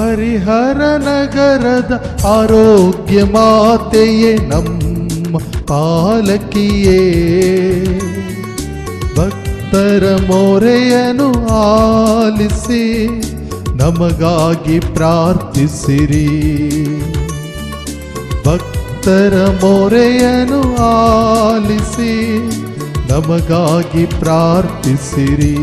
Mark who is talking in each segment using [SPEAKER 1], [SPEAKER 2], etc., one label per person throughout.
[SPEAKER 1] ಹರಿಹರ ನಗರದ ಆರೋಗ್ಯ ಮಾತೆಯೇ ನಮ್ಮ ಪಾಲಕಿಯೇ, ಭಕ್ತರ ಮೊರೆಯನ್ನು ಆಲಿಸಿ ನಮಗಾಗಿ ಪ್ರಾರ್ಥಿಸಿರಿ. ಭಕ್ತರ ಮೊರೆಯನ್ನು ಆಲಿಸಿ ನಮಗಾಗಿ ಪ್ರಾರ್ಥಿಸಿರಿ.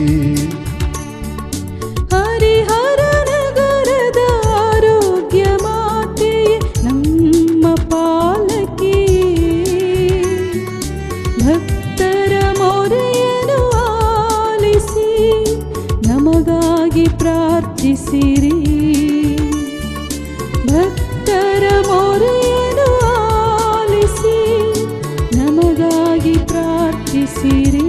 [SPEAKER 2] ಹರಿಹರ ನಗರದ ಆರೋಗ್ಯ ಮಾತೆಯೇ ನಮ್ಮ ಪಾಲಕಿಯೇ, ಭಕ್ತರ ಮೊರೆಯನ್ನು ಆಲಿಸಿ ನಮಗಾಗಿ ಪ್ರಾರ್ಥಿಸಿರಿ. ಭಕ್ತರ ಮೊರೆಯನ್ನು ಆಲಿಸಿ ನಮಗಾಗಿ ಪ್ರಾರ್ಥಿಸಿರಿ.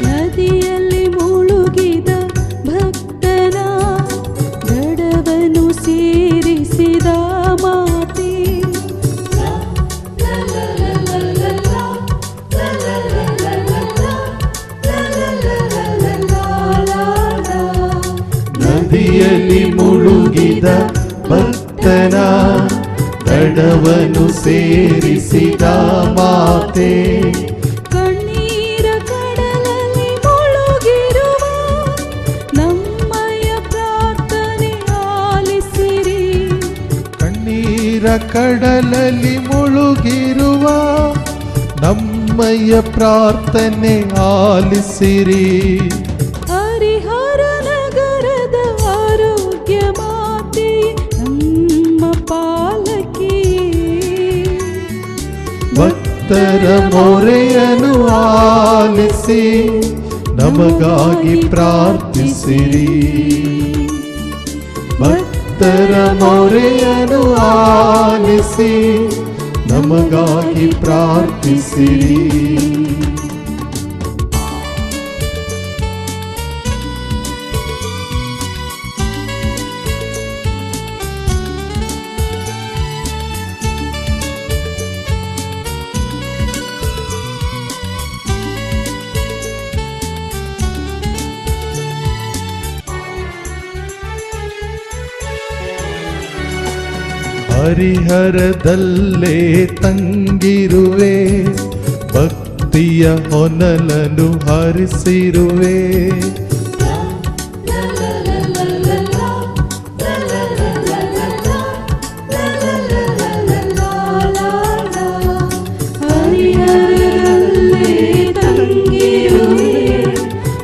[SPEAKER 2] ನದಿಯಲ್ಲಿ ಮುಳುಗಿದ ಭಕ್ತನ ದಡವನ್ನು ಸೇರಿಸಿದ ಮಾತೆ,
[SPEAKER 1] ನದಿಯಲ್ಲಿ ಮುಳುಗಿದ ಭಕ್ತನ ದಡವನ್ನು ಸೇರಿಸಿದ ಮಾತೆ,
[SPEAKER 2] ಕಣ್ಣೀರ ಕಡಲಲ್ಲಿ ಮುಳುಗಿರುವ ನಮ್ಮಯ ಪ್ರಾರ್ಥನೆ ಆಲಿಸಿರಿ.
[SPEAKER 1] ಕಣ್ಣೀರ ಕಡಲಲ್ಲಿ ಮುಳುಗಿರುವ ನಮ್ಮಯ ಪ್ರಾರ್ಥನೆ ಆಲಿಸಿರಿ.
[SPEAKER 2] ಹರಿಹರ ನಗರದ ಆರೋಗ್ಯ ಮಾತೆ ನಮ್ಮ ಪಾಲಕಿಯೇ,
[SPEAKER 1] ಭಕ್ತರ ಮೊರೆಯನ್ನು ಆಲಿಸಿ ನಮಗಾಗಿ ಪ್ರಾರ್ಥಿಸಿರಿ. ಭಕ್ತರ ಮೊರೆಯನ್ನು ಆಲಿಸಿ ನಮಗಾಗಿ ಪ್ರಾರ್ಥಿಸಿರಿ. ಹರಿಹರದಲ್ಲೇ ತಂಗಿರುವೆ, ಭಕ್ತಿಯ ಹೊನಲನ್ನು ಹರಿಸಿರುವೆ.
[SPEAKER 2] ಹರಿಹರದಲ್ಲೇ ತಂಗಿರುವೆ,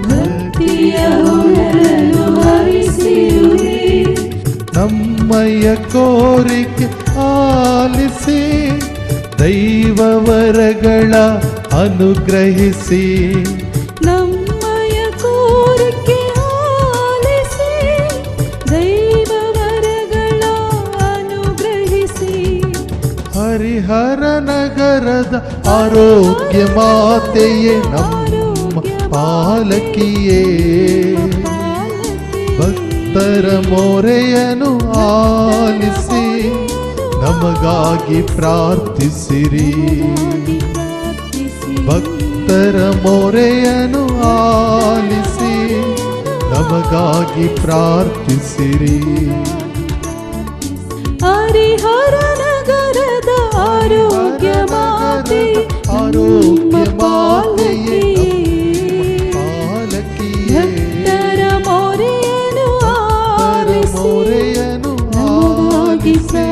[SPEAKER 2] ಭಕ್ತಿಯ ಹೊನಲನ್ನು ಹರಿಸಿರುವೆ.
[SPEAKER 1] ನಮ್ಮಯ ಕೋರಿಕೆ ಆಲಿಸಿ ದೈವವರಗಳ ಅನುಗ್ರಹಿಸಿ.
[SPEAKER 2] ನಮ್ಮಯ ಕೋರಿಕೆ ಆಲಿಸಿ ದೈವವರಗಳ ಅನುಗ್ರಹಿಸಿ.
[SPEAKER 1] ಹರಿಹರ ನಗರದ ಆರೋಗ್ಯ ಮಾತೆಯೇ ನಮ್ಮ ಪಾಲಕಿಯೇ, ಭಕ್ತರ ಮೊರೆಯನ್ನು ಆಲಿಸಿ ನಮಗಾಗಿ ಪ್ರಾರ್ಥಿಸಿರಿ. ಭಕ್ತರ ಮೊರೆಯನ್ನು ಆಲಿಸಿ ನಮಗಾಗಿ ಪ್ರಾರ್ಥಿಸಿರಿ.
[SPEAKER 2] ಹರಿಹರ ನಗರದ ಆರೋಗ್ಯ ಮಾತೆ
[SPEAKER 1] ಆರೋಗ್ಯ ಮಾತೆಯೇ
[SPEAKER 2] ಪಾಲಕಿಯೇ, ಭಕ್ತರ ಮೊರೆಯನ್ನು ಆಲಿಸಿ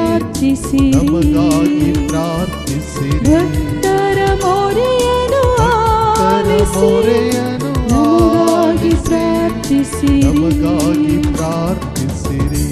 [SPEAKER 2] ನಮಗಾಗಿ ಪ್ರಾರ್ಥಿಸಿರಿ. ಭಕ್ತರ ಮೊರೆಯನ್ನು ಆಲಿಸಿ ನಮಗಾಗಿ ಪ್ರಾರ್ಥಿಸಿರಿ.